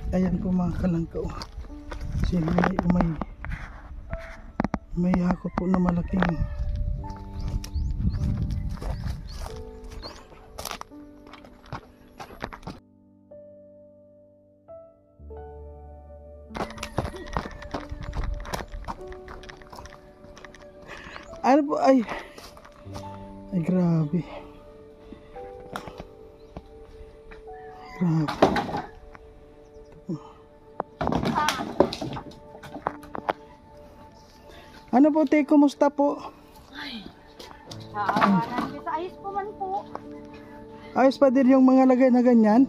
Ayan po mga kalangka. Kasi may hakot po na malaking. Ano po ay grabe. Grabe. Ano po te, kumusta po? Ay, naawanan kita. Ayos po man po. Ayos pa din yung mga lagay na ganyan?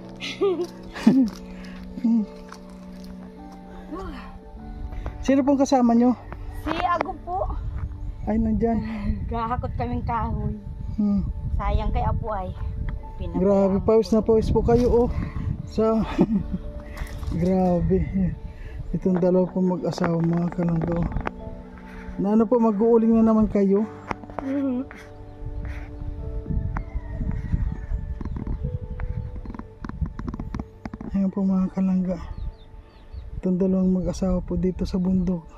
Sino pong kasama nyo? Si Ago po. Ay, nandyan. Gahakot kaming kahoy. Sayang kay Apo ay. Grabe, pawis na pawis po kayo oh. Sa grabe. Itong dalawa po mag-asawa mga kalangga. Na ano po, mag-uuling na naman kayo. Ayan po mga kalangga. Itong dalawang mag-asawa po dito sa bundok.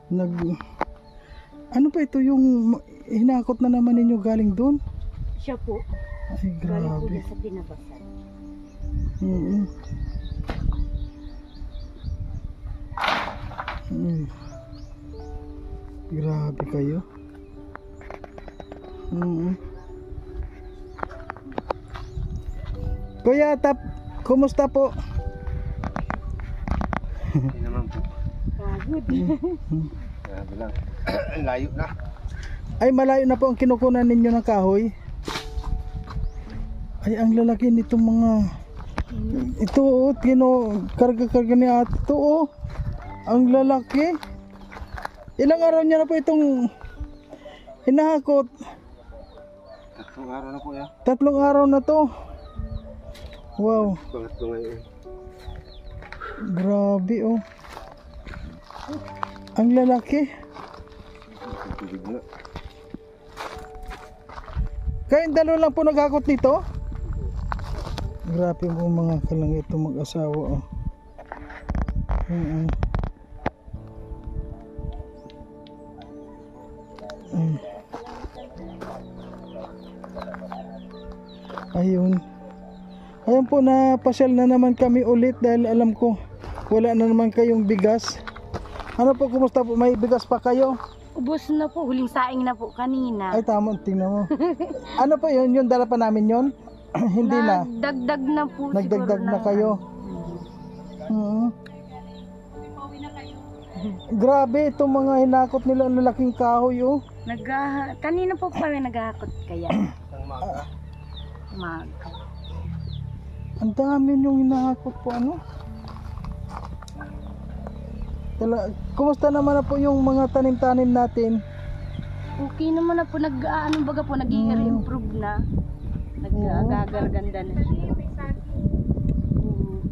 Ano pa ito yung hinakot na naman ninyo galing doon? Siya po. Ay Galing po grabe. dyan sa tinabasan. Grabe kayo. Kuya Tap, kumusta po? Hindi naman po. Pagod. Grabe lang. Layo na. Ay malayo na po ang kinukunan ninyo ng kahoy. Ay ang lalaki nitong mga ito oh, karga-karga ni ate ito oh. Ang lalaki. Ilang araw niya na po itong hinahakot? 3 araw na po ya. 3 araw na to. Wow. Pangatlo ngayon. Grabe oh. Ang lalaki. Tubig na. Kayong dalawa lang po naghakot nito? Grabe po mga kalang ito mag-asawa oh. Ayun. Ayun po, napasyal na naman kami ulit dahil alam ko wala na naman kayong bigas. Ano po, kumusta po? May bigas pa kayo? Ubos na po. Huling saing na po kanina. Ay tama, tingnan mo. Ano po yun? Yung dala pa namin yun? Hindi na. Nagdagdag na po. Nagdagdag na kayo. Grabe itong mga hinakot nila, ang lalaking kahoy oh. Kanina po pa naghahakot kaya. Ang dami yung hinahakot po ano. Kumusta naman na po yung mga tanim-tanim natin? Okay naman na po, nag-improve na. Nag-gagarganda na siya.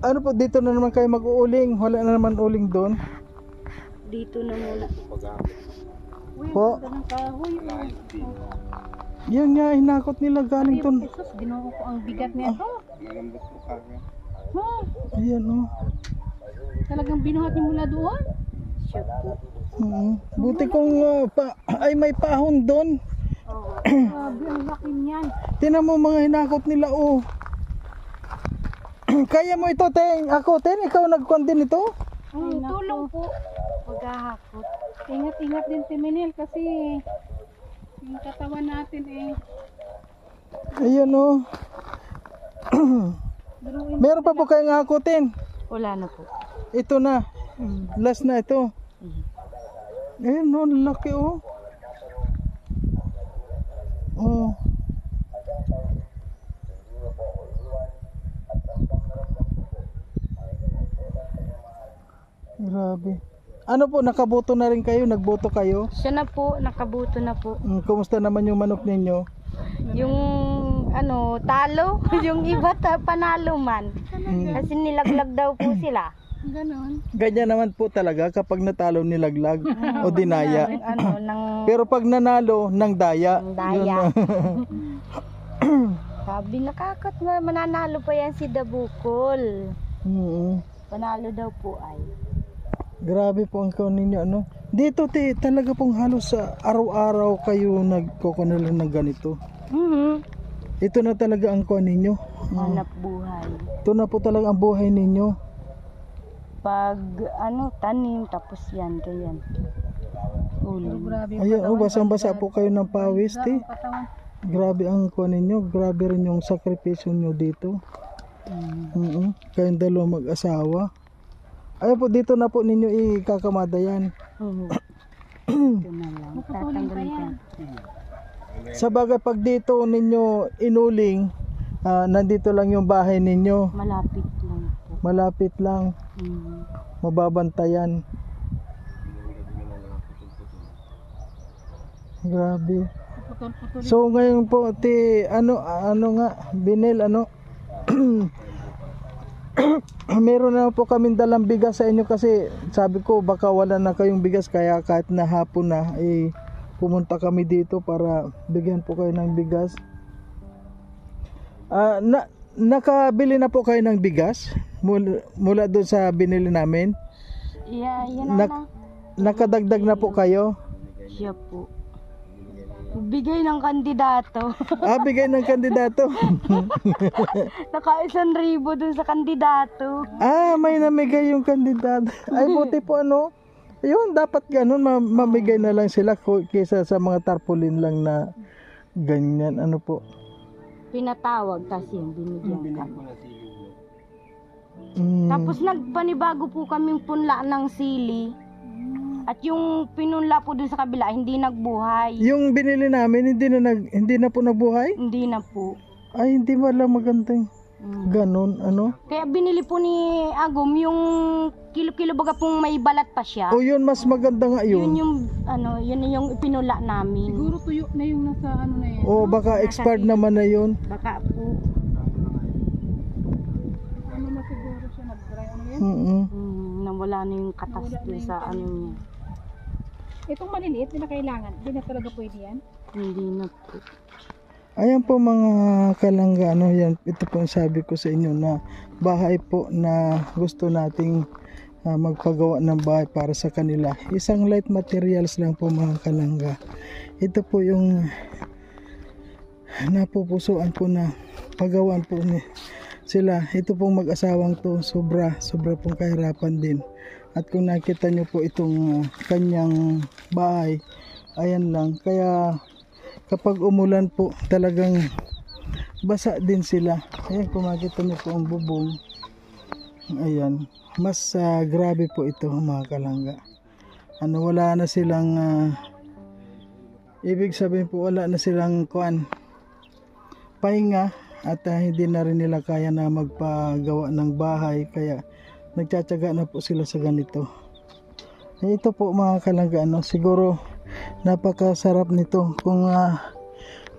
Ano po, dito na naman kayo mag-uuling? Wala na naman uling doon? Dito na muna. Po? Ang kahoy. Yun nga, hinakot nila galing doon. Jesus, ginoo ko ang bigat niya to. Malambot po kaya. Ayan oh. Talagang binuhat niya mula doon? Siya po. Buti kong ay may pahon doon. Grabe, ang laki niyan. Tinan mo mga hinakot nila oh. Kaya mo ito, Teng. Ako, Teng, ikaw nagkuhan din ito? Tulong po. Paghahakot. Ingat-ingat din si Minel kasi yung katawan natin Ayan oh. Meron pa po kayong hakutin? Wala na po. Ito na. Last na ito. Ayan oh, laki oh. Oh. Grabe. Ano po, nakaboto na rin kayo? Nagboto kayo? Siya na po, nakabuto na po. Kumusta naman yung manok ninyo? Yung talo, yung iba panalo man. Kasi nilaglag daw po sila. Ganon. Ganyan naman po talaga kapag natalo nilaglag o dinaya. Nang Pero pag nanalo, nang daya. daya. Sabi nakakot na mananalo pa yan si Dabukol. Panalo daw po ay. Grabe po ang kuwan ninyo, ano? Dito, talaga pong halos sa araw-araw kayo nagkukunalan ng ganito. Ito na talaga ang kuwan ninyo. Hanap buhay. Ito na po talaga ang buhay ninyo. Pag tanim, tapos yan, ganyan. Uling. Ayan, basang-basa po kayo ng pawis, te. Grabe ang kuwan ninyo. Grabe rin yung sakripisyo nyo dito. Kayong dalawa mag-asawa. Ayun po, dito na po ninyo ikakamada yan. Ito na lang. Tatanggalin ko. Sa bagay, pag dito ninyo inuling, nandito lang yung bahay ninyo. Malapit lang po. Malapit lang. Mababantayan. Grabe. So ngayon po, ano nga, Binel, meron na po kaming dalang bigas sa inyo kasi sabi ko baka wala na kayong bigas, kaya kahit na hapon na pumunta kami dito para bigyan po kayo ng bigas. Nakabili na po kayo ng bigas mula doon sa binili namin? Yan na. Nakadagdag na po kayo? Siya po. Bigay ng kandidato. Bigay ng kandidato. Naka-1,000 dun sa kandidato. May namigay yung kandidato. Ay, buti po yun, dapat ganun, mamigay na lang sila kaysa sa mga tarpaulin lang na ganyan, po. Pinatawag, tas yun, binigyan kami. Tapos nagpanibago po kaming punla ng sili. At yung pinunla po dun sa kabila, hindi nagbuhay. Yung binili namin, hindi na po nagbuhay? Hindi na po. Ay, hindi wala magandang ganun, Kaya binili po ni Agum yung kilo-kilo baga pong may balat pa siya. Yun, mas maganda nga yun. Yun yung ipinula namin. Siguro tuyo na yung nasa na yan. Baka expired naman na yun. Baka po. Na siguro siya nag-dry yan. Nawala na yung katas doon sa niya. Itong maliliit, hindi na kailangan. Hindi na talaga pwede yan. Hindi na po. Ayan po mga kalangga, yan, ito po ang sabi ko sa inyo na bahay po na gusto nating magpagawa ng bahay para sa kanila. Isang light materials lang po mga kalangga. Ito po yung napupusuan po na pagawaan po sila. Ito pong mag-asawang to, sobra pong kahirapan din. At kung nakita nyo po itong kanyang bahay, ayan lang, kaya kapag umulan po talagang basa din sila. Ayan, kung makita nyo po ang bubong, ayan, mas grabe po ito mga kalangga. Wala na silang ibig sabihin po, wala na silang pahinga, at hindi na rin nila kaya na magpagawa ng bahay, kaya nagtsatsaga na po sila sa ganito. Ito po mga kalangga, siguro napakasarap nito kung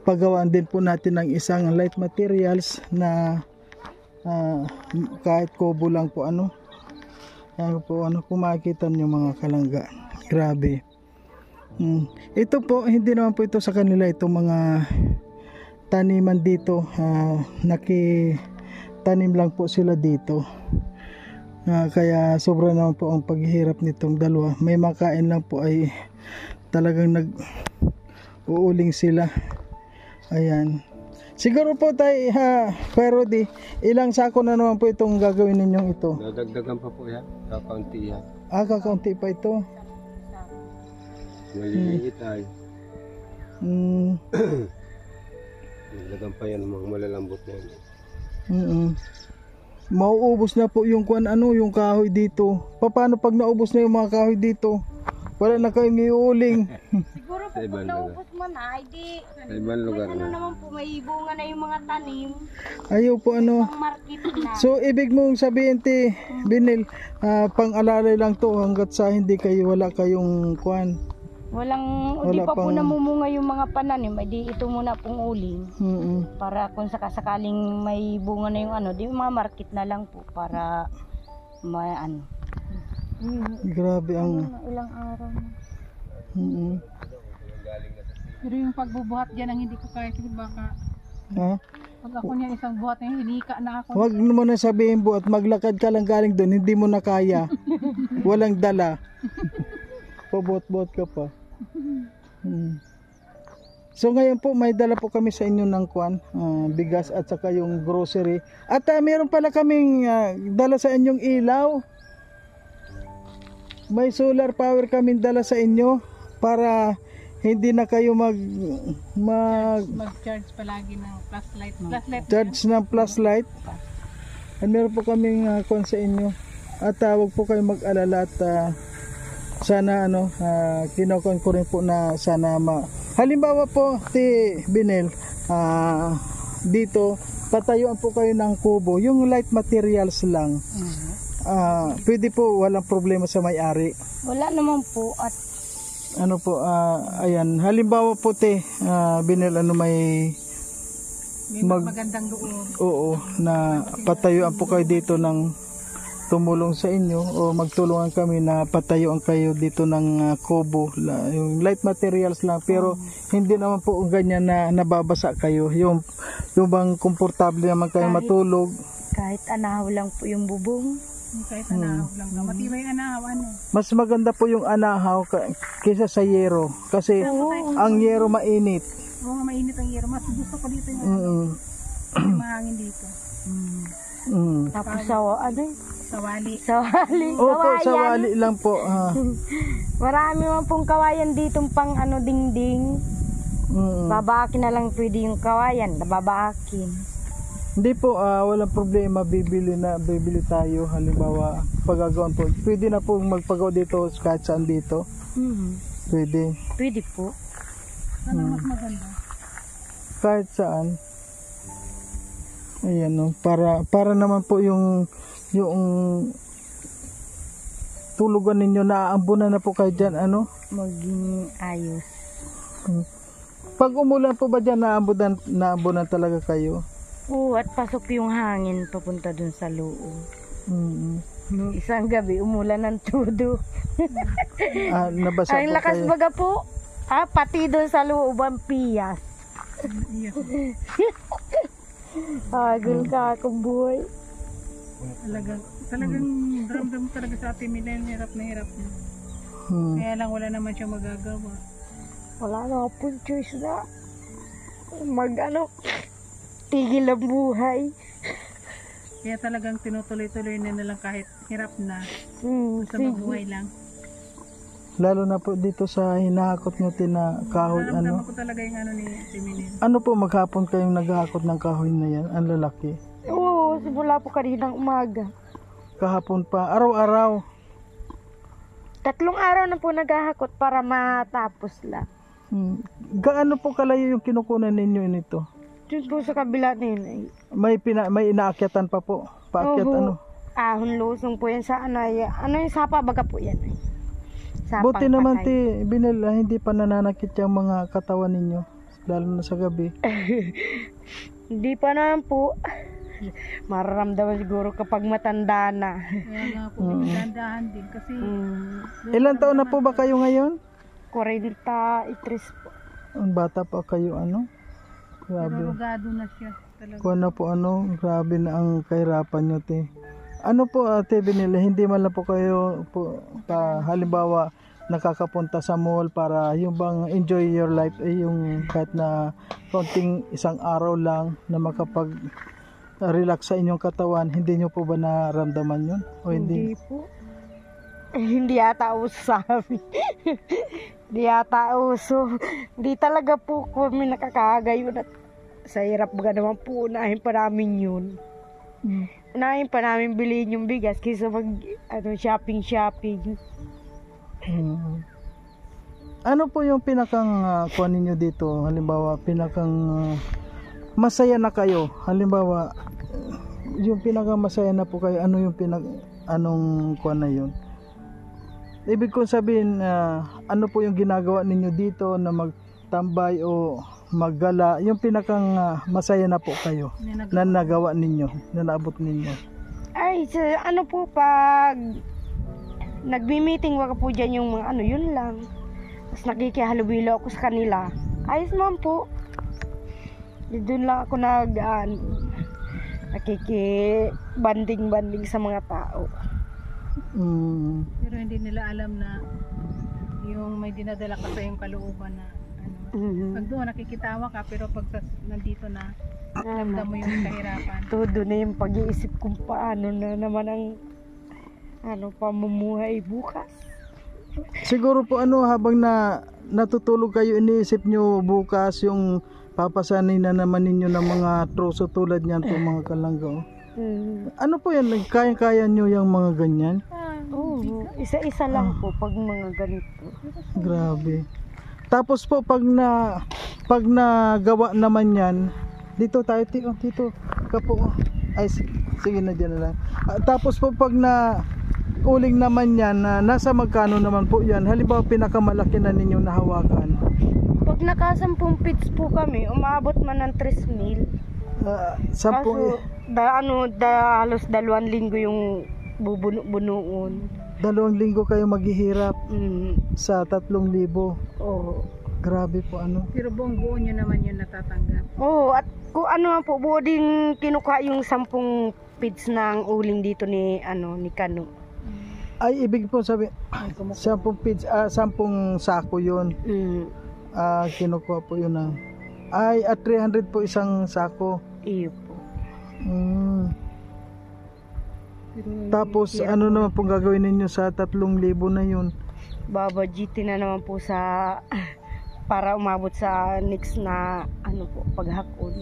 paggawaan din po natin ng isang light materials na kahit kubo lang po yan po, kung makikita nyo mga kalangga, grabe. Ito po, hindi naman po ito sa kanila, itong mga taniman dito, nakitanim lang po sila dito. Kaya sobra naman po ang paghihirap nitong dalawa. May makain lang po ay talagang uuling sila. Ayan. Siguro po tayo, pero ilang sako na naman po itong gagawin ninyong ito? Dadagdagan pa po yan. Kakaunti yan. Kakaunti pa ito. Maliliit ay. Dagdagan pa yan, mga malalambot na yan. Mauubos na po yung yung kahoy dito. Paano pag naubos na yung mga kahoy dito? Wala na kayong iuling. Siguro po pag naubos mo na, hindi. Sa ibang lugar na. Naman po, may bunga na yung mga tanim. Ayaw po Pang market na. So ibig mong sabihin, Binil, pang-alalay lang to hanggat sa hindi wala kayong Hindi pa po namumunga yung mga pananim, di ito muna pong uling. Para kung sakasakaling may bunga na yung di mga market na lang po para may Grabe ang ilang araw na. Pero yung pagbubuhat dyan ang hindi ko kaya kasi baka Pag ako niya isang buhat na hinika na ako. Huwag mo na sabihin buhat, maglakad ka lang galing doon, hindi mo na kaya. Walang dala. Pabuhat-buhat ka pa. So ngayon po may dala po kami sa inyo ng bigas at saka yung grocery. At meron pala kaming dala sa inyong ilaw. May solar power kaming dala sa inyo para hindi na kayo Mag-charge palagi ng flashlight. charge ng flashlight. At meron po kaming sa inyo. At wag po kayo mag-alala at sana kinokon ko rin po na sana halimbawa po Binel, dito patayuan po kayo ng kubo, yung light materials lang. Pwede po, walang problema sa may-ari. Wala naman po. At Ayan, halimbawa po Binel, may magandang loob. oo, na patayuan po kayo dito ng tumulong sa inyo o magtulungan kami na patayuan kayo dito ng kubo, yung light materials lang, pero hindi naman po ganyan na nababasa kayo, yung bang komportable naman kayo matulog. kahit anahaw lang po yung bubong. Kahit anahaw lang. Matibay anahaw, Mas maganda po yung anahaw kaysa sa yero kasi ang yero mainit. Oo, mainit ang yero. Mas gusto ko dito yung mahangin dito. Tapos Sawali. Opo, sawali lang po. Marami man pong kawayan ditong pang dingding. Babaakin na lang pwede yung kawayan, babaakin. Hindi po, walang problema, bibili tayo. Halimbawa, paggagawan po. Pwede na po magpagawa dito kahit saan dito. Pwede. Pwede po. Ano mas maganda? Kahit saan. Ayan, para naman po yung tulugan ninyo, naaambunan na po kayo dyan, Maging ayos. Pag umulan po ba dyan, naambunan talaga kayo? Oo, at pasok yung hangin papunta dun sa loob. Nung isang gabi, umulan ng todo. Nabasa Ang po lakas kayo? baga po. Pati dun sa loob ang piyas. Agul ka akong buhay. Talagang ramdam talaga sa atin nila yung hirap na hirap na. Kaya lang wala naman siya magagawa. Wala na po choice na. Tigil ang buhay. Kaya talagang tinutuloy-tuloy na nilang kahit hirap na. Sa mabuhay lang. Lalo na po dito sa hinahakot nyo kahoy, Naramdaman ko talaga yung ni Timinin. Ano po, maghapon kayong naghahakot ng kahoy na yan? Ang lalaki. Oo, simula po kaninang umaga. Kahapon pa, araw-araw. 3 araw na po naghahakot para matapos lang. Gaano po kalayo yung kinukunan ninyo nito? Dun po sa kabila nila. May inaakyatan pa po. Paakyat Ahon lusong po yan sa yung sapa baga po yan. Sapang Buti naman patay. Binel, hindi pa nananakit yung mga katawan ninyo. Lalo na sa gabi. Hindi pa naman po. Mararamdaman siguro kapag matanda na. Kaya nga po, pinagdandahan din. Kasi Ilan taon na po ba kayo ngayon? 43 po. Ang bata pa kayo, Grabe. rugado na siya. Talaga. Kung grabe na ang kahirapan nyo, Ano po, Binel, hindi man lang po kayo halimbawa nakakapunta sa mall para yung bang enjoy your life, yung kahit na konting isang araw lang na makapag-relax sa inyong katawan, hindi nyo po ba naramdaman yun? O hindi? Hindi po. Hindi yata uso sa amin. Hindi yata uso. Hindi talaga po kami nakakagayon at sa hirap baga naman po, unahin pa namin yun. Unahin pa namin bilhin yung bigas kaysa shopping. Ano po yung pinakang kuha ninyo dito? Halimbawa, pinakang masaya na kayo. Halimbawa, yung pinakang masaya na po kayo, ano yung anong kuha na yun? Ibig kong sabihin, ano po yung ginagawa ninyo dito na magtambay o maggala, yung pinakang masaya na po kayo na nagawa ninyo, na naabot ninyo? Ay, po pag nagbi-meeting waka po dyan yung mga yun lang. Tapos nakikihalubilo ako sa kanila. Ayos man po. Doon lang ako nakikibanding-banding sa mga tao. Pero hindi nila alam na yung may dinadala ka sa yung kalooban na pag doon nakikitawa ka, pero pag nandito na ramdam mo yung kahirapan. Todo na yung pag-iisip kung paano na naman ang pamumuhay bukas. Siguro po habang natutulog kayo, iniisip nyo bukas yung papasanay na naman ninyo ng mga troso tulad niyan po mga kalangga. Ano po yan? Kaya-kaya nyo yung mga ganyan? Oo, isa-isa lang po pag mga ganito. Grabe. Tapos po pag nagawa naman yan, dito tayo dito kapo. Ay sige na diyan na lang. Tapos po pag uling naman yan, nasa magkano naman po yan? Halimbawa pinakamalaki na ninyong nahawakan. Pag naka 10 feet po kami, umaabot man ng 3,000. Kaso halos 2 linggo yung bubunuon. 2 linggo kayo maghihirap sa 3,000. Oo. Grabe po Pero buong buo nyo naman yun natatanggap. Oo, at kung po buo din kinukuha yung 10 feeds ng uling dito ni Kano. Ay ibig po sabi 10 feeds, 10 sako yun. Kinukuha po yun ay at 300 po isang sako. Iyo po. Tapos ano naman pong gagawin ninyo sa 3,000 na yun? Babadgetin na naman po para umabot sa next na paghakot.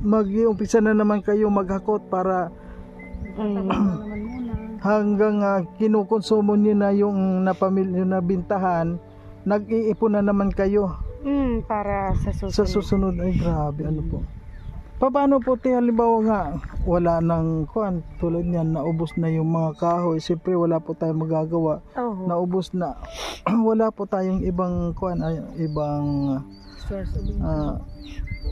Mag-uumpisa na naman kayo maghakot para hanggang kinukonsumo niyo na yung napamilyo na bintahan, nag-iipon na naman kayo. Para sa susunod. Sa susunod ay grabe po. Paano po halimbawa nga wala nang tulad niyan, naubos na yung mga kahoy, siyempre wala po tayong magagawa. Naubos na. Wala po tayong ibang ibang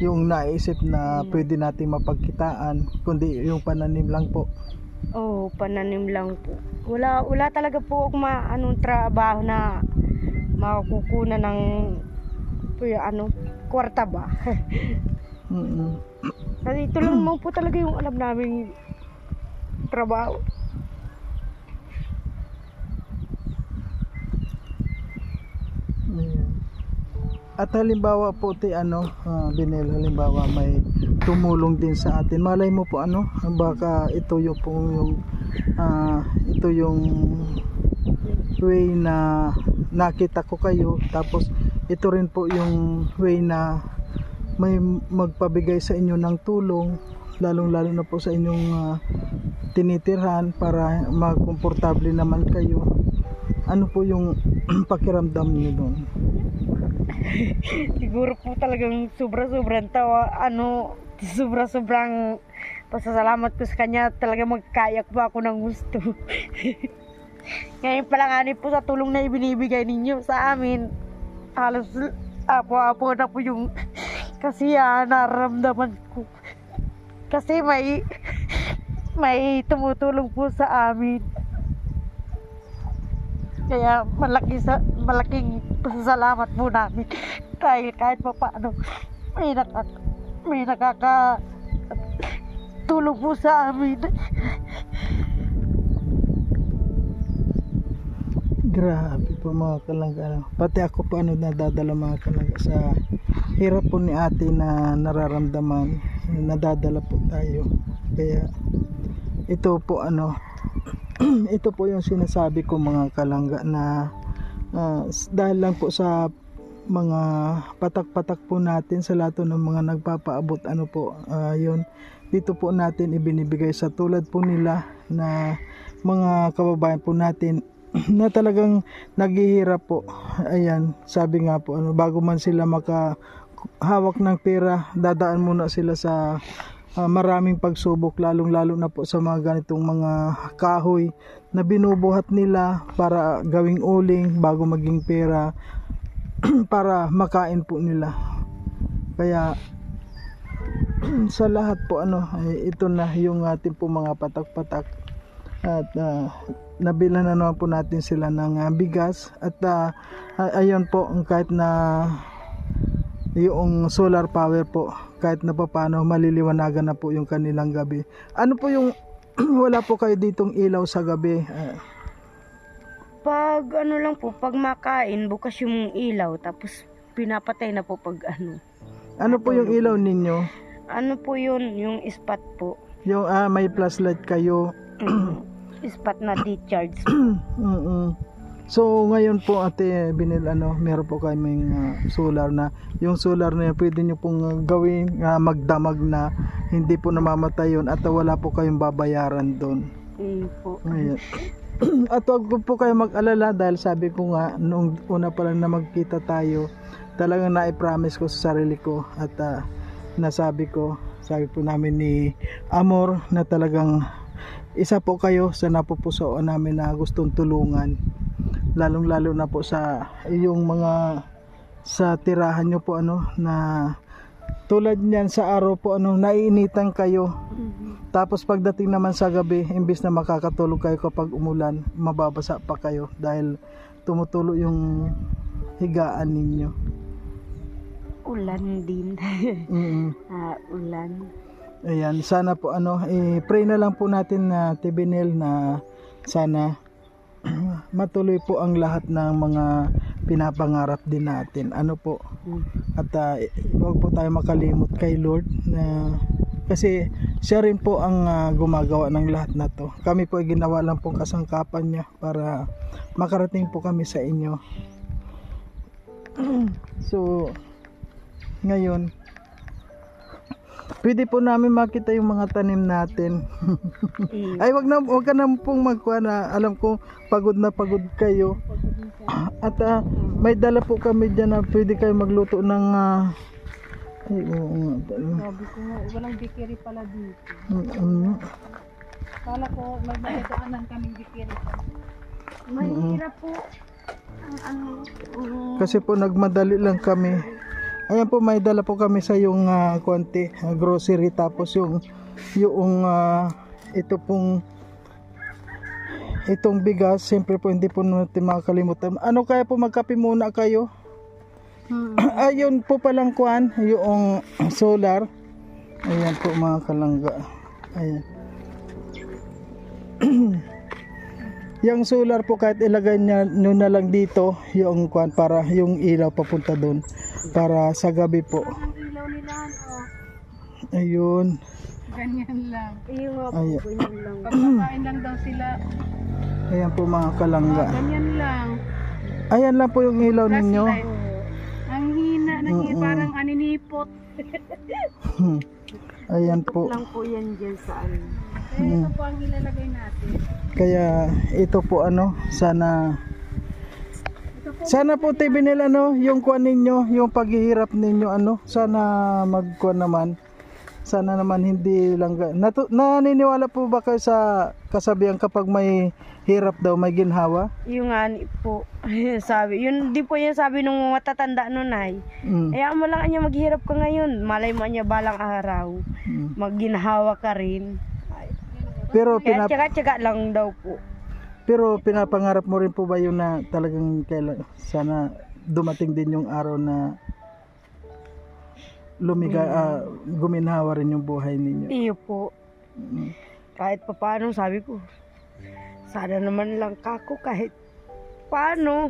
yung naisip na pwede nating mapagkitaan kundi yung pananim lang po. Pananim lang po. Wala talaga po anong trabaho na makukunan ng kwarta ba. Kasi ito lang mo po talaga yung alam naming trabaho. At halimbawa po Binel, halimbawa may tumulong din sa atin. Malay mo po baka ito yung way na nakita ko kayo, tapos ito rin po yung way na may magpabigay sa inyo ng tulong, lalong-lalo na po sa inyong tinitirhan para magkomportable naman kayo. Ano po yung pakiramdam niyo doon? Siguro po talagang sobrang tawa, sobrang pasasalamat ko sa kanya. Talaga magkayak po ako ng gusto. Ngayon pala po sa tulong na ibinibigay ninyo sa amin, halos apo-apo na po yung kasiyahan naramdaman ko. Kasi may tumutulong po sa amin. Kaya malaking pasasalamat po namin. Dahil kahit pa paano may nakakatulong po sa amin. Grabe po mga kalangga. Pati ako po nadadala mga kalangga sa hirap po ni ate na nararamdaman. Nadadala po tayo. Kaya ito po ito po yung sinasabi ko mga kalangga na dahil lang po sa mga patak-patak po natin sa lahat ng mga nagpapaabot yun dito po natin ibinibigay sa tulad po nila na mga kababayan po natin na talagang naghihirap po. Ayan, sabi nga po bago man sila makahawak ng pera, dadaan muna sila sa maraming pagsubok, lalong-lalo na po sa mga ganitong mga kahoy na binubuhat nila para gawing uling bago maging pera para makain po nila. Kaya sa lahat po ito na yung ating po mga patak-patak at nabilan na naman po natin sila ng bigas at ayun po kahit na yung solar power po kahit na papaano maliliwanagan na po yung kanilang gabi. Ano po yung wala po kayo ditong ilaw sa gabi? Pag ano lang po, pag makain, bukas yung ilaw, tapos pinapatay na po pag ano. Ano po yung ilaw ninyo? Ano po yun, yung spot po. Yung may flashlight kayo. Spot na decharge. So ngayon po Ate Binel, meron po kaming solar na. Yung solar na yun, pwede nyo pong gawin magdamag na hindi po namamatay yun at wala po kayong babayaran doon. Po. Ayan. At huwag po kayo mag-alala dahil sabi ko nga nung una pa lang na magkita tayo, talagang na-promise ko sa sarili ko at sabi po namin ni Amor na talagang isa po kayo sa napupusoan namin na gustong tulungan, lalong lalo na po sa yung mga sa tirahan nyo po na tulad niyan sa araw po naiinitan kayo. Tapos pagdating naman sa gabi, imbis na makakatulog kayo kapag umulan, mababasa pa kayo dahil tumutulo yung higaan ninyo. Ulan din. Ulan. Ayan, sana po pray na lang po natin na Tibinel na sana matuloy po ang lahat ng mga pinapangarap din natin. Ano po? At huwag po tayo makalimot kay Lord na kasi siya rin po ang gumagawa ng lahat na to. Kami po ay ginawa lang pong kasangkapan niya para makarating po kami sa inyo. So ngayon pwede po namin makita yung mga tanim natin. Ay wag ka na pong magkuha na, alam ko pagod na pagod kayo. At may dala po kami dyan na pwede kayo magluto ng ay oo nga. Sabi ko nga, walang bikiri pala dito. Kala ko may madadaanan kaming bikiri pala. Mahirap po. Kasi po nagmadali lang kami. Ayan po, may dala po kami sa yung konti grocery, tapos yung itong bigas, siyempre po hindi po natin makakalimutan. Ano kaya po, magkape muna kayo? Ayun po palang kuan, yung solar. Ayan po mga kalangga. Ayan. Yung solar po kahit ilagay nyo na lang dito yung kuan para yung ilaw papunta doon para sa gabi po. Ang ilaw nila, Ayun. ganyan lang. Ayan. Pagkakain lang daw sila, Ayan po mga kalangga. ganyan lang. Ayan lang po yung ilaw ninyo. Flashlight. Ang hina, parang aninipot. Ayan po. Lang po yan dyan sa ano. Ito po ang ilalagay natin. Kaya ito po sana po Tibinel yung kuan ninyo, yung paghihirap ninyo sana magkuan naman. Sana naman hindi lang naniniwala po ba kayo sa kasabihan kapag may hirap daw may ginhawa? Yung ani po, sabi, yun di po yung sabi nung matatanda nun ay. Kaya mo lang niya maghirap ka ngayon, malay mo niya balang araw, magginhawa ka rin. Pero Kaya tsaga-tsaga lang daw po. pero pinapangarap mo rin po ba yun na talagang sana dumating din yung araw na guminhawa rin yung buhay ninyo? Iyo po. Kahit pa paano, sabi ko, sana naman lang kako kahit paano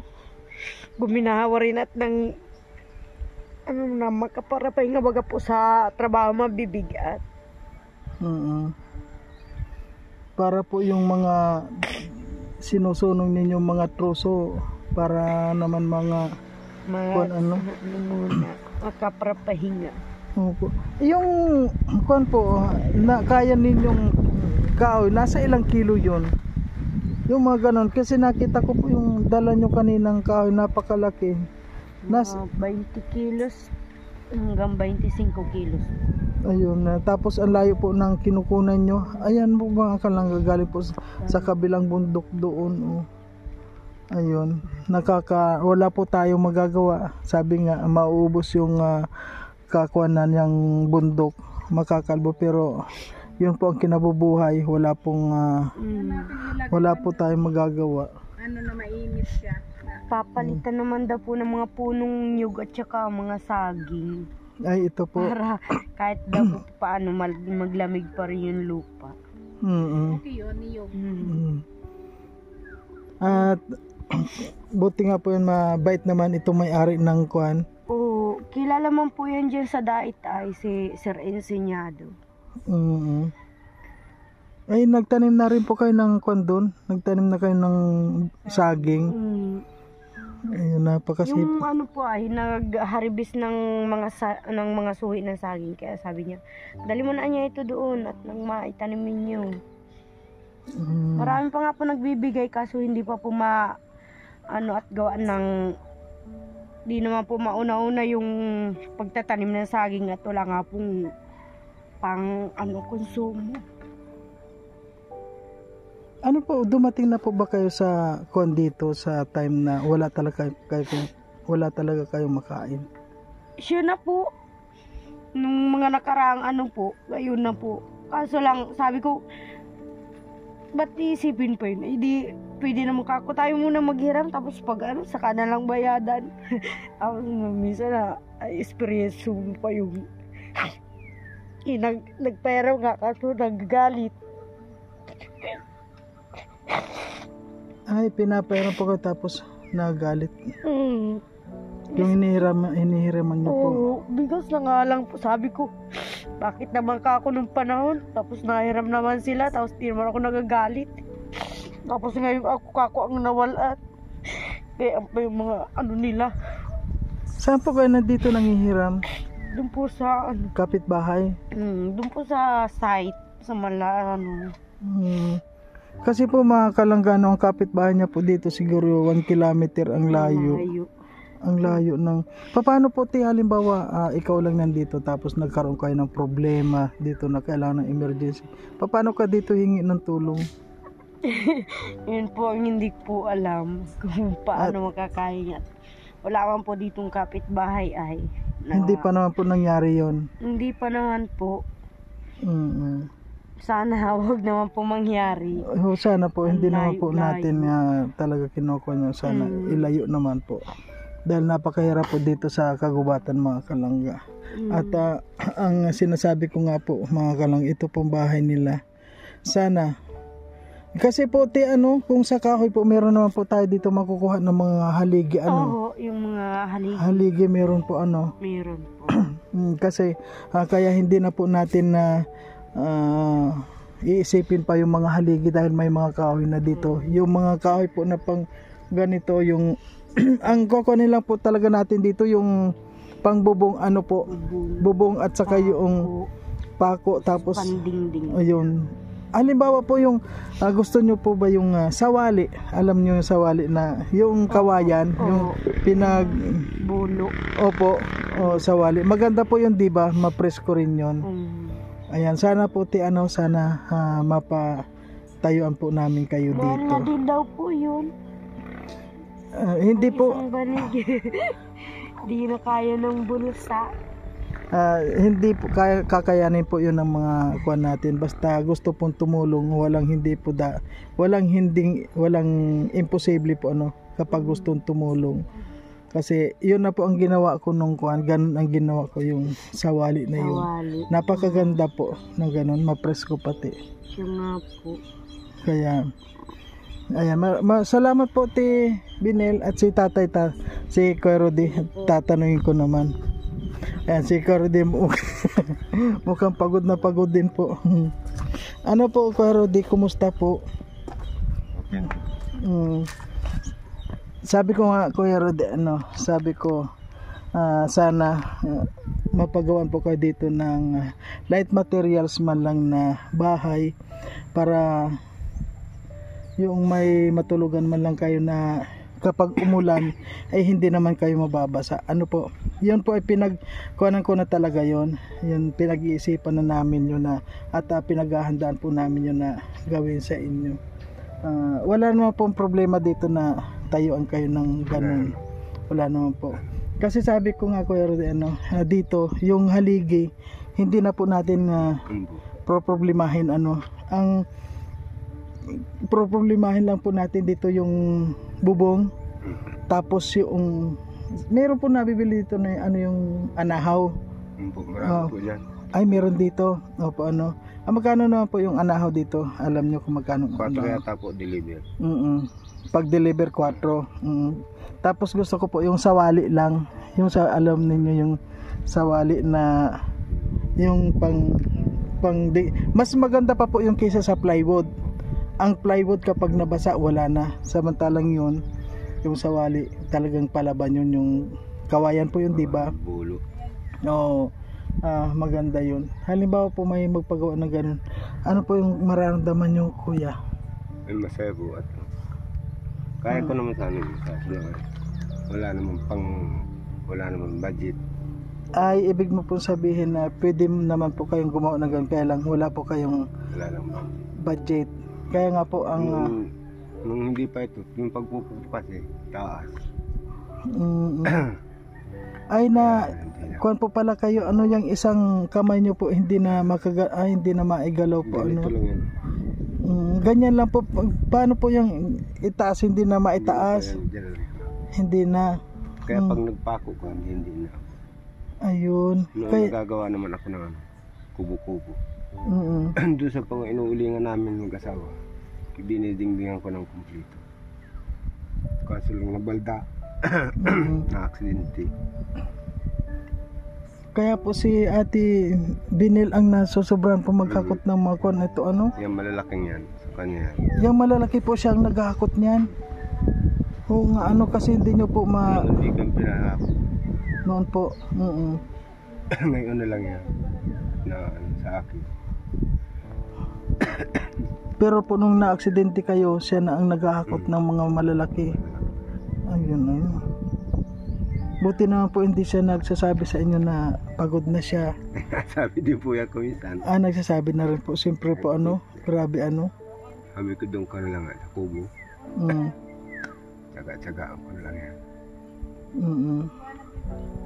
guminahawa rin at ng makaparapay nga baga po sa trabaho mabibigat. Para po yung mga sinusunog ninyong mga troso para naman mga makaprapahinga. Opo. Yung kuan po na kaya ninyong kahoy, nasa ilang kilo yon? Yung mga ganon, kasi nakita ko po yung dala nyo kaninang kahoy, napakalaki. 20 kilos hanggang 25 kilos. Ayun, tapos ang layo po ng kinukunan nyo. Ayan po mga kalangga, galing po sa kabilang bundok doon. Ayun, wala po tayong magagawa. Sabi nga, mauubos yung kakuanan ng bundok, makakalbo, pero yun po ang kinabubuhay. Wala po tayong magagawa. Na mainit siya. Papalitan naman daw po ng mga punong nyug at saka mga saging. Ay, ito po. Para kahit daw po paano maglamig pa rin yung lupa. Mm. Okay yun, niyog. Mm. At buti nga po yun, mabait naman itong may-ari ng kwan. Oo, kilala man po yan dyan sa Dait ay si Sir Enseñado. Mm. Ay, nagtanim na rin po kayo ng kwan doon? Nagtanim na kayo ng saging? Ayun, napakasip. Yung ano po ay nagharibis ng mga suhi ng saging, kaya sabi niya dali mo na niya ito doon at nang maitanimin niyo. Marami pa nga po nagbibigay kaso hindi pa po at gawaan ng di naman po mauna-una yung pagtatanim ng saging at wala nga pong pang konsumo. Ano po, dumating na po ba kayo sa kwan dito sa time na wala talaga kayong makain? Siya na po. Nung mga nakaraang ayun na po. Kaso lang, sabi ko, ba't iisipin pa yun? Hindi, pwede naman kako tayo muna maghiram, tapos pag saka na lang bayadan. Minsan na, experience pa yung nagpera nga, kaso naggalit. Ay, pinapairan po kayo tapos nagalit. Yung hinihiraman niyo po. Oo, bigas na nga lang po. Sabi ko, bakit naman ka ako nung panahon? Tapos nahiram naman sila, tapos di naman ako nagagalit. Tapos ngayon ako ang nawalan. Kaya pa yung mga nila. Saan po kayo nandito nangihiram? Doon po sa Kapitbahay? doon po sa site, sa Kasi po mga kalanggano, ang kapitbahay niya po dito siguro 1 kilometer ang layo. Ang layo ng... Paano po halimbawa ikaw lang nandito tapos nagkaroon kayo ng problema dito na kailangan ng emergency. Paano ka dito hingi ng tulong? Yun po ang hindi po alam kung paano makakaya niya. Wala man po ditong kapitbahay ay. Hindi pa naman po nangyari yon. Hindi pa naman po. Sana huwag naman po mangyari. Sana po, hindi naman po layo. natin talaga kinukuha nyo. Sana ilayo naman po. Dahil napakahirap po dito sa kagubatan mga kalangga. At ang sinasabi ko nga po mga kalangga, ito pong bahay nila. Sana. Kasi po kung sa kahoy po, meron naman po tayo dito makukuha ng mga haligi. Oo, yung mga haligi. Haligi meron po Meron po. Kasi kaya hindi na po natin na iisipin pa yung mga haligi dahil may mga kahoy na dito. Yung mga kahoy po na pang ganito, yung ang kukunin lang po talaga natin dito yung pangbubong bubong at saka yung pako tapos pandingding. Ayun. Halimbawa po yung gusto nyo po ba yung sawali? Alam nyo yung sawali na yung kawayan, yung bulo. Opo, sawali. Maganda po yun, di ba? Mapresko rin yun. Ayan, sana po sana mapatayuan po namin kayo dito. Mahal na din daw po yun. Hindi po. Isang banig. Di na kaya ng bulsa. Hindi po kakayanin po yun ng mga kuwan natin. Basta gusto pong tumulong, walang imposible po kapag gustong tumulong. Kasi yun na po ang ginawa ko nung kuwan, ganun ang ginawa ko yung sawali na yun. Napakaganda po ng ganun, mapresko pati. Siya nga po. Kaya ayan, salamat po ti Binel at si tatay si Kuya Rudy. Tatanungin ko naman. Ayan, si Kuya Rudy mukhang pagod na pagod din po. Ano po Kuya Rudy, kumusta po? Sabi ko nga Kuya Rudy, sabi ko sana mapagawan po kayo dito ng light materials man lang na bahay para yung may matulugan man lang kayo na kapag umulan ay hindi naman kayo mababasa. Yun po ay pinagkuhanan ko na talaga yun. Yun pinag-iisipan na namin yun at pinaghahandaan po namin yun na gawin sa inyo. Wala naman pong problema dito na tayuan kayo ng ganun. Wala naman po. Kasi sabi ko nga Kuya Rudy, dito yung haligi hindi na po natin problemahin ang problemahin lang po natin dito yung bubong, tapos yung meron po nabibili dito na yung anahaw Marami po dyan. Ay, meron dito. Opo, ano. Magkano naman po yung anahaw dito? Alam nyo kung magkano? 4 yata po deliver. Pag deliver 4. Tapos gusto ko po yung sawali lang. Yung alam niyo yung sawali na yung mas maganda pa po yung kaysa sa plywood. Ang plywood kapag nabasa wala na. Samantalang yun, yung sawali talagang palaban yun, yung kawayan po yun, di ba? Bulo. Oo. Maganda yun. Halimbawa po may magpagawa ng ganun. Ano po yung mararamdaman nyo, kuya? Ay, masaya po at kaya ko naman sana yun. Wala naman budget. Ay, ibig mo po sabihin na pwede naman po kayong gumawa ng ganun, kaya lang wala po kayong budget. Kaya nga po ang nung hindi pa ito, yung pagpupupas taas. Ay na kuan po pala kayo, ano yung isang kamay nyo po hindi na hindi na maigalaw po, ano? Lang yan. Ganyan lang po. Paano po yung itaas, hindi na maitaas? Hindi na. Kaya pag nagpako ko, hindi na. Ayun. Kaya nagagawa naman ako ng kubo-kubo. Doon sa pang inuulingan namin mag-asawa, dinidingdingan ko ng kumplito. Kaso lang nabalda, na-aksidente. Kaya po si Ate Binil ang nasusobran po maghakot ng mga kon. Ito ano? Yung malalaking yan, sa kanya. Yung malalaki po siyang naghahakot niyan. Oo nga, ano kasi hindi nyo po Hindi kang pinahakot. Noon po. Ngayon na lang yan, na sa akin. Pero po nung na-aksidente kayo, siya na ang naghahakot ng mga malalaki. Ayun. Buti naman po hindi siya nagsasabi sa inyo na pagod na siya. Sabi din po yan ko minsan. Nagsasabi na rin po. Siyempre po grabe ano. Sabi ko doon ka na lang sa kubo. Tsaga-tsagaan ko na lang yan.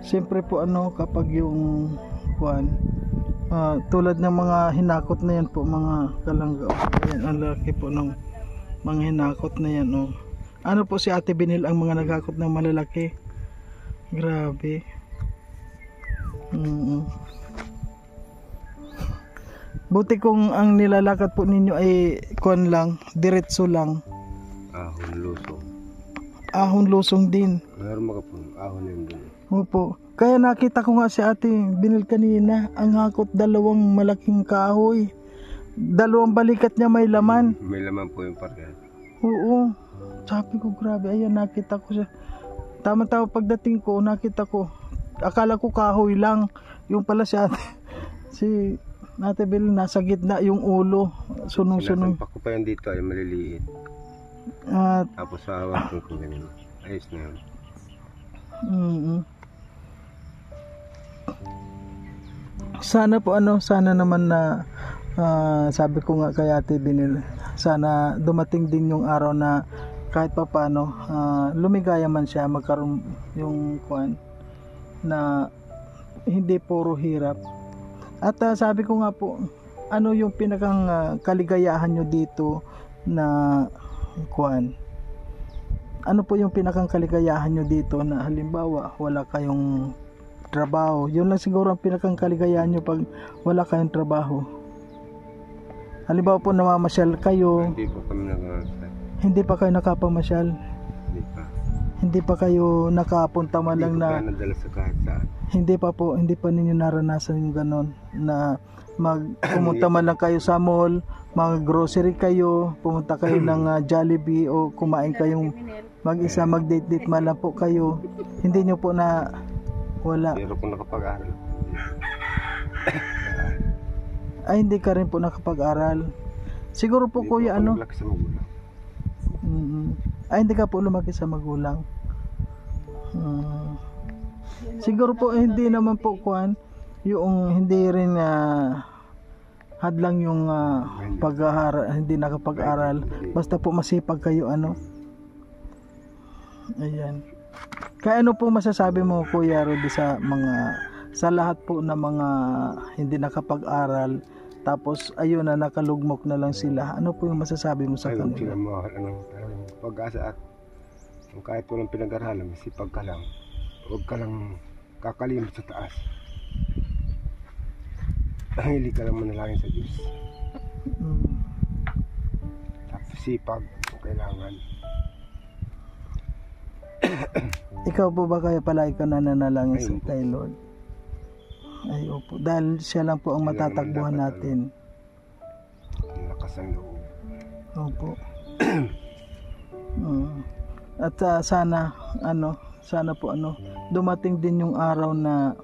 Siyempre po kapag yung tulad ng mga hinakot na yan po, mga kalangga. Yan, ang laki po ng mga hinakot na yan. Ano po si Ate Binil ang mga naghakot ng malalaki? Grabe. Buti kung ang nilalakad po ninyo ay lang, diretso lang. Ahon lusong. Ahon lusong din. Meron mga po, ahon yun din. Opo. Kaya nakita ko nga si Ate Binil kanina, ang hakot 2 malaking kahoy. 2 balikat niya may laman. May laman po yung parehas. Oo. Sabi ko, grabe. Ayan, nakita ko siya. Tama-tama pagdating ko, nakita ko. Akala ko kahoy lang. Yung pala si Ate Binil, nasa gitna yung ulo. Sunong-sunong. Sinasampak ko pa yan dito ay maliliit. Tapos sa hawak ko ganyan. Ayos na yun. Sana po sana naman na sabi ko nga kay Ate Binil, sana dumating din yung araw na kahit pa paano lumigaya man siya, magkaroon yung na hindi puro hirap. At sabi ko nga po, ano yung pinakang kaligayahan nyo dito na ano po yung pinakang kaligayahan nyo dito na halimbawa wala kayong trabaho? Yun lang siguro ang pinakang kaligayahan nyo pag wala kayong trabaho. Halimbawa po namamasyal kayo. Hindi po kami nagmamasal. Hindi pa kayo nakapamasyal? Hindi pa. Hindi pa kayo nakapunta man lang na? Hindi pa nadala sa kahit saan. Hindi pa po, hindi pa ninyo naranasan yung ganon na pumunta man lang kayo sa mall, mga grocery kayo, pumunta kayo ng Jollibee o kumain kayong mag-isa, mag-date-date man lang po kayo. Hindi nyo po na wala. Pero kung nakapag-aral. Ay, hindi ka rin po nakapag-aral. Siguro po kuya Lumaki sa magulang. Ay, hindi ka po lumaki sa magulang. Siguro po hindi naman po yung hindi rin hadlang yung hindi nakapag-aral, basta po masipag kayo ayan. Kaya ano po masasabi mo Kuya Rudy sa lahat po na mga hindi nakapag-aral, tapos ayun na nakalugmok na lang sila, ano po yung masasabi mo sa kanila? Ay, pag-asa at kahit walang pinag-aralan, masipag ka lang, huwag ka lang kakalimot sa taas. Ang hilig ka lang manalangin sa Diyos. Tapos sipag kung kailangan. Ikaw po ba kaya palagi ka nananalangin sa Ayun po. kay Lord? Ay, opo. Dahil siya lang po ang Siya lang matatakbuhan naman dapat, natin. Ang lakas ng loob. Opo. At sana po dumating din yung araw na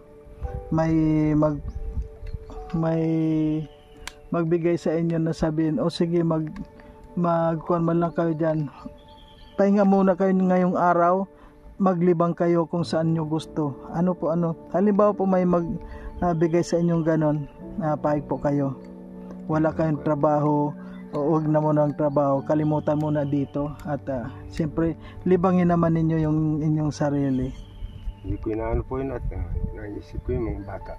may magbigay sa inyo na sabihin, o sige magkuhan man lang kayo diyan. Pahinga muna kayo ngayong araw, maglibang kayo kung saan nyo gusto. Halimbawa po may magbigay sa inyong ganon, pahig po kayo. Wala kayong trabaho, o huwag na muna ang trabaho, kalimutan muna dito. At siyempre, libangin naman ninyo yung inyong sarili. Hindi ko inaano po yun at naisip ko yung mga bata.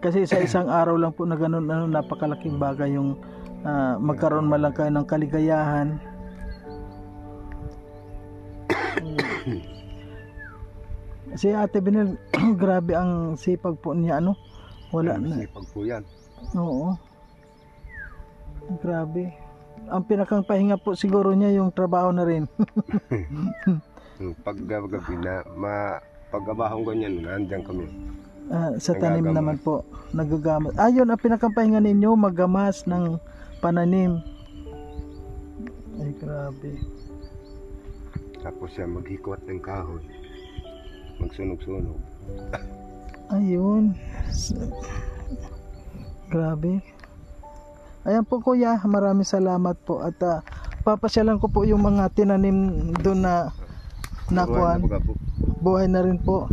Kasi sa isang araw lang po na ganun, napakalaking bagay yung magkaroon man lang kayo ng kaligayahan. Si Ate Benel, grabe ang sipag po niya, wala na. Sipag po yan. Oo. Grabe. Ang pinakang pahinga po siguro niya yung trabaho na rin. Paggabi na, pagabahong ganyan, nandiyan kami. Sa tanim Nagagamas. naman po, nagagamas. Ayun, ang pinakang pahinga ninyo, maggamas ng pananim. Ay, grabe. Tapos siya maghikot ng kahoy. Magsunog-sunog. Ayun. Grabe. Ayan po kuya, maraming salamat po. At papasyalan ko po yung mga tinanim doon na nakuhan. Buhay na rin po.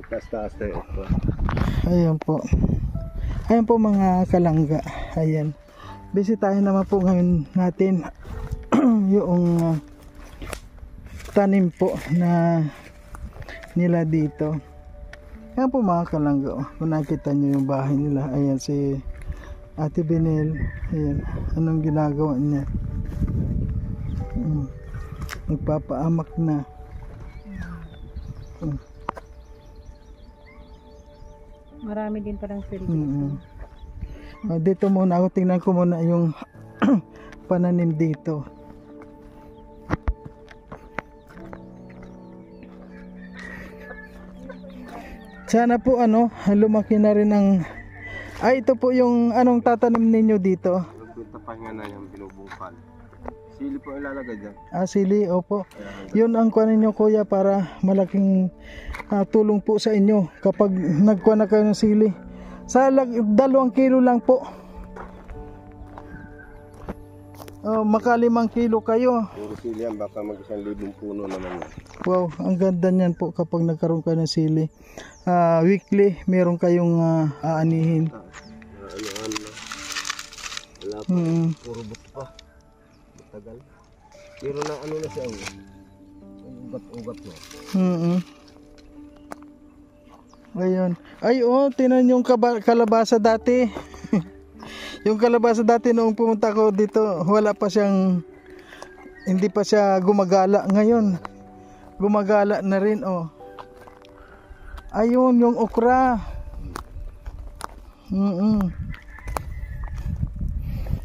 Taas-taas na ito. Ayan po. Ayan po mga kalangga. Ayan. Bisitahin naman po ngayon natin yung tanim po na nila dito. Ayan po mga kalangga. Kung nakita nyo yung bahay nila. Ayan si Ate Benel. Ayan. Anong ginagawa niya? Nagpapaamak na. Marami din parang silbi. Dito muna ako, tingnan ko muna yung pananim dito. Sana po lumaki na rin ang ito po yung anong tatanim ninyo dito. Tapahinga na yung binubungkal. Sili po ilalagay dyan. Sili, opo. Yun ang kuha ninyo kuya para malaking tulong po sa inyo kapag nagkuha na kayo ng sili. Sa 2 kilo lang po. Maka 5 kilo kayo. Puro sili yan, baka mag 1,000 puno naman yan. Wow, ang ganda niyan po kapag nagkaroon kayo ng sili. Weekly, meron kayong aanihin. Ano na. Wala pa. Puro buto pa. Matagal. Pero na na siya. Ugat-ugat mo. Ayun. Ay, tinan yung kalabasa dati. Yung kalabasa dati noong pumunta ko dito, hindi pa siya gumagala. Ngayon, gumagala na rin, Ayun, yung okra.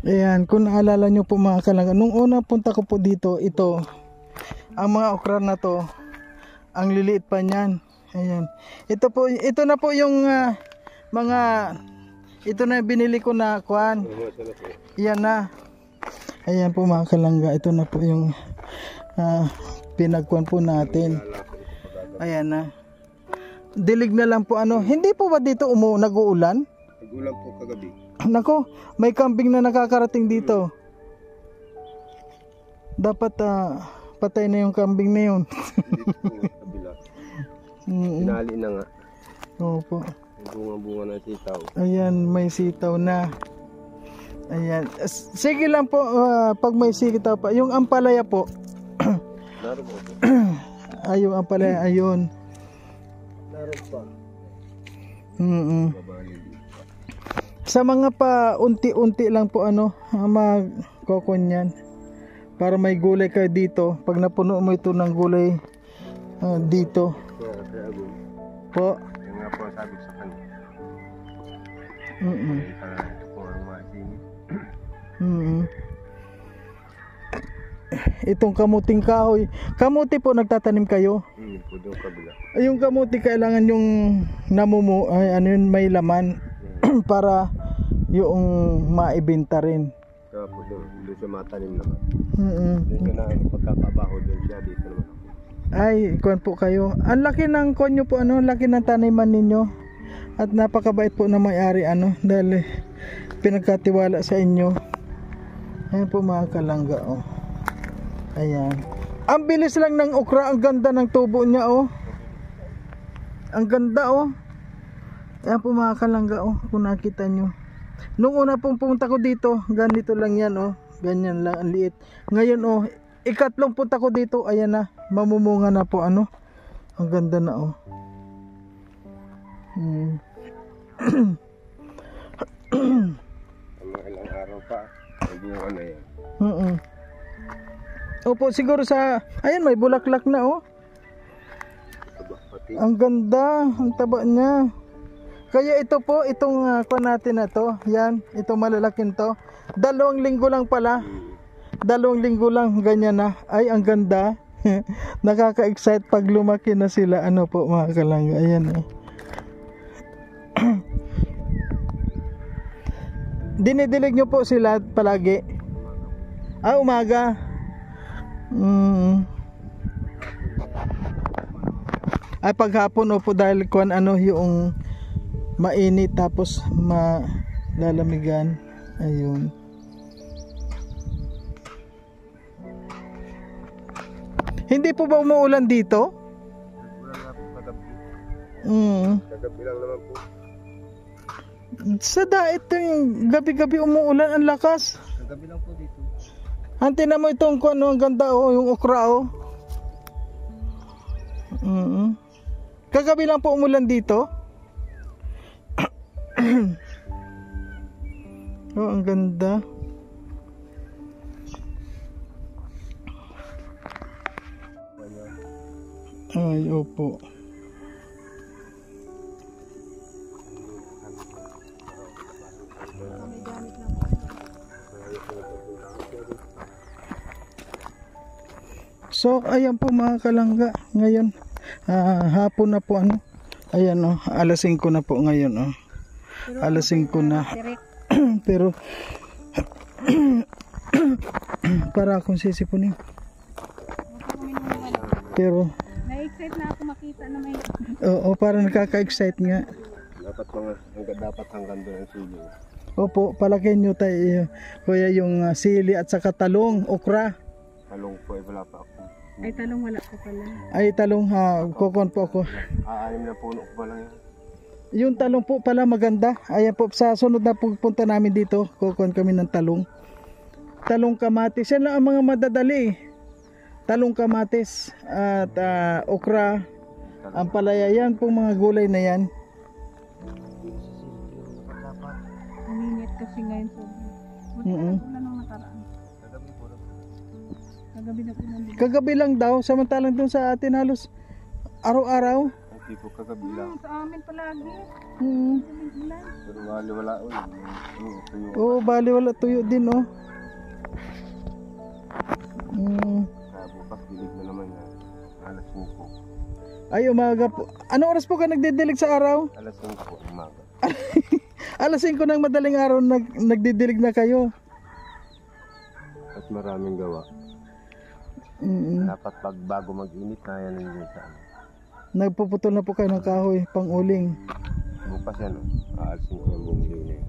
Ayan, kung naalala nyo po mga kalangga, nung una punta ko po dito, ito, ang mga okra na to, ang liliit pa niyan. Ayan. Ito na po yung ito na binili ko na kuan. Yan na. Ayan po mga kalangga, ito na po yung pinagkuan po natin. Ayan na. Dilig na lang po hindi po ba dito nag-uulan? Nag-ulan po kagabi. Nako, may kambing na nakakarating dito. Dapat patay na yung kambing na yun. Dito po, kabila. Sinali na nga. Opo. May bunga-bunga na sitaw. Ayan, may sitaw na. Ayan. Sige lang po, pag may sitaw pa. Yung ampalaya po. Naroon po. Yung ampalaya, ayun. Naroon pa. Sa mga pa unti-unti lang po magkokon yan. Para may gulay kayo dito. Pag napuno mo ito ng gulay dito. Kaya po. nga po sabi sa kanya. Mm. Ito po ang masingit. Mm. Itong kamuting kahoy. Kamuti po nagtatanim kayo? Hindi po doon kabila. Yung kamuti kailangan yung ay ano yun, may laman para yung maibenta rin. Kaya po doon siya matanim naman. Mm. Doon siya na pagkakabaho doon siya dito naman ako. Ay, kuwan po kayo. Ang laki ng kuwan nyo po, ano, laki ng taniman ninyo. At napakabait po na may-ari, ano, dahil pinagkatiwala sa inyo. Ayan po mga kalangga, oh. Ayan. Ang bilis lang ng okra, ang ganda ng tubo niya, oh. Ang ganda, oh. Ayan po mga kalangga, oh, kung nakita nyo. Nung una pong pumunta ko dito, ganito lang yan, oh. Ganyan lang, ang liit. Ngayon, oh, ikatlong punta ko dito, ayan na, mamumunga na po, ano. Ang ganda na, oh. Mga ilang araw pa, hindi yung ano yan. Opo, siguro sa, ayan, may bulaklak na, oh. Pati. Ang ganda, ang taba niya. Kaya ito po, itong kuha natin na to, yan, itong malalaking to, 2 linggo lang pala. 2 linggo lang, ganyan na. Ay, ang ganda. Nakaka-excite pag lumaki na sila. Ano po mga kalangga, ayan, oh. Dinidilig nyo po sila palagi? Ah, umaga. Ay, paghapon, opo, dahil kuan ano yung mainit tapos malalamigan. Ayun. Hindi po ba umuulan dito? Wala na po kagabi. Kagabi lang naman po. Sa daet yung gabi-gabi umuulan, ang lakas. Kagabi lang po dito. Hantin mo itong kuno, ang ganda, oh, yung okra, oh. Kagabi lang po umulan dito. Oh, ang ganda. Ay, opo. So, ayan po mga kalangga. Ngayon, hapon na po, ano. Ayan, oh, alas 5 na po ngayon, oh. Alas 5 na. Pero para akong sisipunin. Pero Na-excite na ako makita na may oo, para nakaka-excite nga. Dapat hanggang doon ang sili. Opo, palakin nyo tayo, kuya, yung sili at saka talong, okra. Talong po, wala pa ako. ay talong wala ko pala. Ay, talong, kukon po ako. 6 na puno ko pa lang yan. Yung talong po pala maganda. Ayan po, sa sunod na pupunta namin dito, kukon kami ng talong. Talong kamatis, yan lang ang mga madadali. Talong kamatis at okra, ampalaya, yan pong mga gulay na yan. Uminit kasi ngayon po. Buti na nung nakaraan. Kagabi na po nandito. Kagabi lang daw, samantalang dun sa atin halos araw-araw. Hindi po kagabi lang. Sa amin palagi. Ulan. Pero wala ulit. Oo, bali wala tuyo din, oh. Kaya bukas dilig na naman yan. Alas 5. Ay, umaga po. Anong oras po ka nagdidilig sa araw? Alas 5 po, umaga. Alas 5 ng madaling araw nagdidilig na kayo. At maraming gawa. Dapat pag bago mag-init na yan yung sa ano. Nagpuputol na po kayo ng kahoy, pang uling. Bukas yan, aalisin ko yung bumili na yun.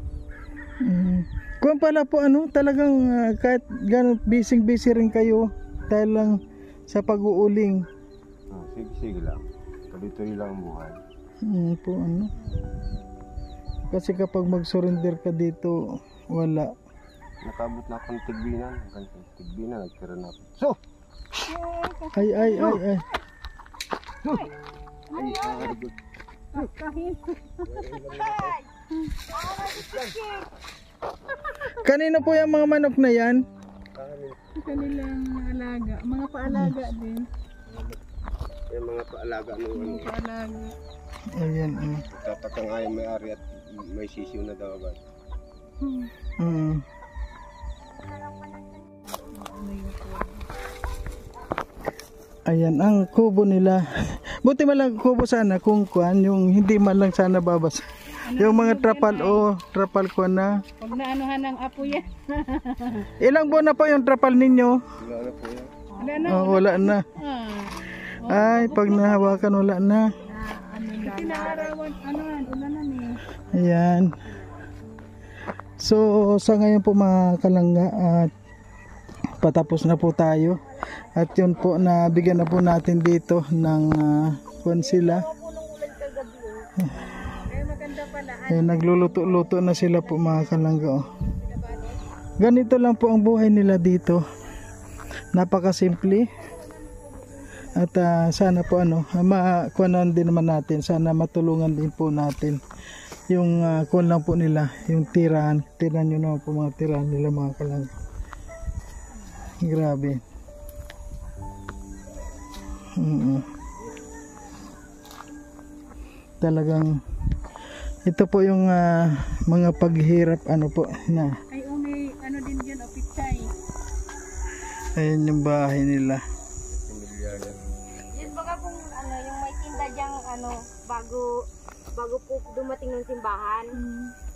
Kung pala po, ano, talagang kahit gano'n busy rin kayo dahil lang sa pag-uuling. Sige lang. Tuloy-tuloy lang ang buhay. Po, ano. Kasi kapag mag-surrender ka dito, wala. Nakabot na akong tigbinan. Hanggang tigbinan, nagtira na ako. So! Ay. Ay, very good. Kanino po yung mga manok na yan? Kanilang alaga. Mga paalaga din. Yung mga paalaga ng ano. Mga paalaga. Ayan. Tatakang ayaw may-ari at may sisiw na daw agad. Ayan ang kubo nila. Buti man lang kubo sana kung kuan, yung hindi man lang sana babas. Yung mga trapal trapal ko na. Pag naanuhan ng apo yan. Ilang buwan na po yung trapal ninyo? Wala na po yan. Wala na. Wala na. Ay, pag nahawakan wala na. Pinaarawan, ulanan eh. Ayan. So, sa ngayon po mga kalangga at patapos na po tayo. At yun po, nabigyan na po natin dito ng kuwan sila. Ayan, nagluluto-luto na sila po mga kalangga. Ganito lang po ang buhay nila dito. Napakasimple. At sana po makuanan din naman natin, sana matulungan din po natin yung kuan lang po nila, yung tirahan nyo naman po mga tirahan nila mga kalangga. Grabe. Talagang ito po yung mga paghirap po na. Ay, may din dyan, pichay. Ayan yung bahay nila. Yan baka kung yung may tinda dyang bago po dumating ng simbahan.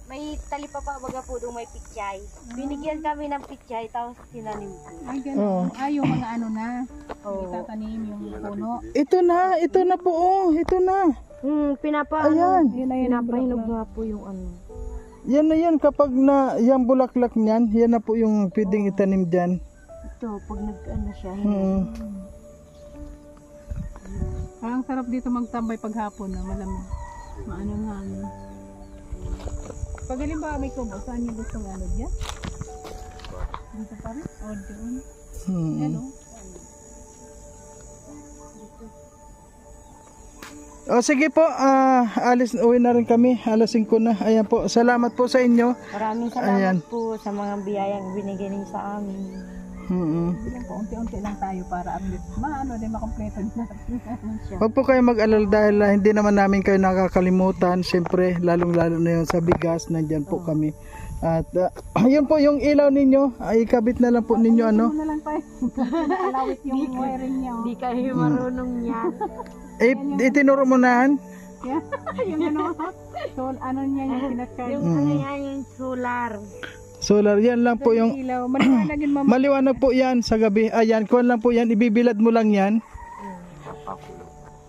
May talipa pa baga po doon may pichay. Binigyan kami ng pichay tapos tinanim po. Ay, gano'n. Ay, yung mga na. Itatanim yung puno. Ito na po ito na. Ayan. Pinapahinog nga po yung Yan na yan kapag yung bulaklak niyan, yan na po yung pwedeng itanim diyan. Ito, pag siya. Ang sarap dito magtambay paghapon na malamig. Maanong hangin. Pag halimbawa may kubo, saan yung gustong dyan? Dito pa rin? O doon? Ano? O sige po, uwi na rin kami. Alas 5 na. Ayan po, salamat po sa inyo. Maraming salamat po sa mga biyayang binigay niyo sa amin. Unti-unti lang tayo para at least makompleto din natin. Huwag po kayo mag-alala dahil hindi naman namin kayo nakakalimutan. Siyempre, lalong-lalo na yun sa bigas, nandyan po kami. At yun po yung ilaw ninyo, ay ikabit na lang po ninyo na lang tayo. Alawit yung wiring niya. Hindi kayo marunong yan. Itinuro mo na. Yung niya yung pinatay. Yung solar. Solar, yan lang po yung ilaw. maliwanag po yan sa gabi. Ayan, kuwan lang po yan, ibibilad mo lang yan.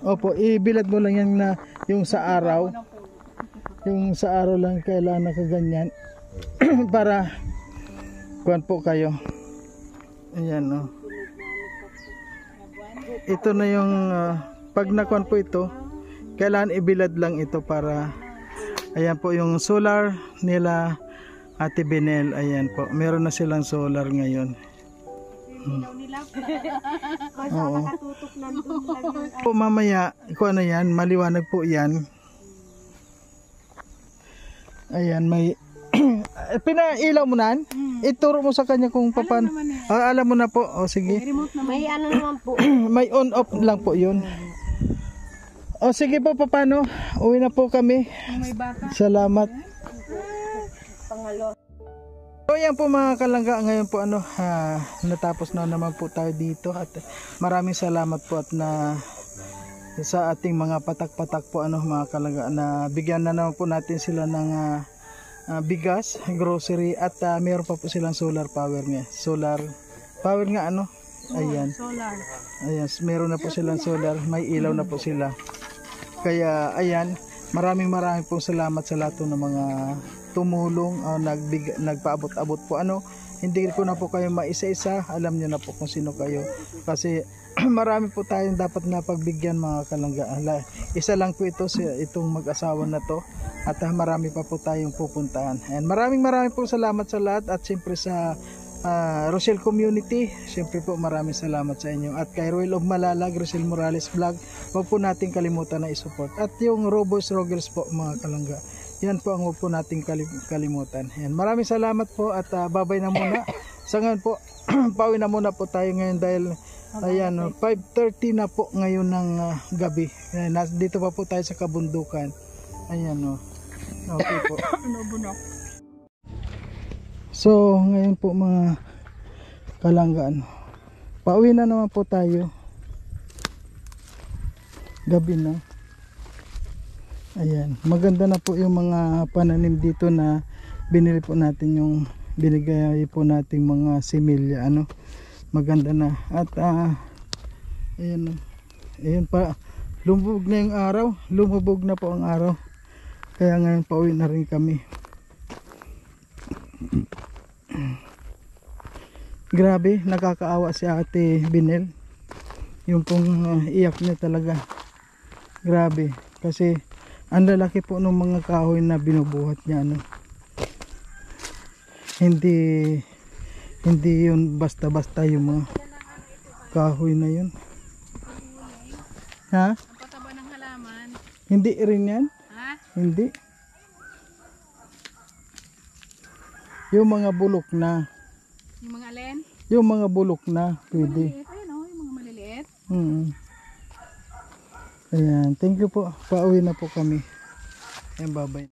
Opo, ibilad mo lang yan na yung sa araw. Yung sa araw lang kailangan nakaganyan. Para kuwan po kayo. Ayan Ito na yung pag nakuwan po ito, kailangan ibilad lang ito para ayan po yung solar nila Ate Benel, ayan po. Meron na silang solar ngayon. Oo. Po mamaya, kung ano yan, maliwanag po yan. Ayan, may pinailaw mo na? Ituro mo sa kanya kung paano. Alam mo na po. O sige. May naman po. May on off lang po yun. O sige po, paano? Uwi na po kami. Salamat. So yan po mga kalangga, ngayon po natapos na naman po tayo dito at maraming salamat po at sa ating mga patak-patak po mga kalangga na bigyan na naman po natin sila ng bigas, grocery at meron pa po silang solar power nga. Solar power nga ayan. Solar. Ayan, meron na po silang solar, may ilaw na po sila. Kaya ayan, maraming po salamat sa lahat ng mga tumulong, nagpaabot-abot po hindi ko na po kayo maisa-isa, alam niyo na po kung sino kayo kasi marami po tayong dapat na pagbigyan mga kalangga. Isa lang po itong mag-asawa na to at marami pa po tayong pupuntahan. And maraming po salamat sa lahat at siyempre sa Rochelle Community, siyempre po maraming salamat sa inyo at kay Royal of Malalag, Rochelle Morales Vlog, huwag po natin kalimutan na isupport at yung Robos Rogers po mga kalangga, yan po ang huwag po natin kalimutan. Yan. Maraming salamat po at babay na muna. Sa ngayon po, pauwi na muna po tayo ngayon dahil Ayan, 5:30 na po ngayon ng gabi. Ayan, dito pa po tayo sa kabundukan. Ayan, oh. Okay po. So, ngayon po mga kalanggaan, pauwi na naman po tayo. Gabi na. Ayan, maganda na po yung mga pananim dito na binili po natin, yung binigay po nating mga similya, ano. Maganda na. At ayan, ayan pa, lumubog na yung araw. Lumubog na po ang araw. Kaya ngayon pauwi na rin kami. Grabe, nakakaawa si Ate Binel. Yung pong iyak niya talaga. Grabe, kasi ang lalaki po ng mga kahoy na binubuhat niya, ano. Hindi yun basta-basta yung mga kahoy na yun. Ha? Ang pataba ng halaman. Hindi rin yan? Ha? Hindi. Yung mga bulok na. Yung mga alin? Yung mga bulok na, pwede. Maliliit. Ayun o, yung mga maliliit. Ayan, thank you po. Pauwi na po kami. Ayan, bye-bye.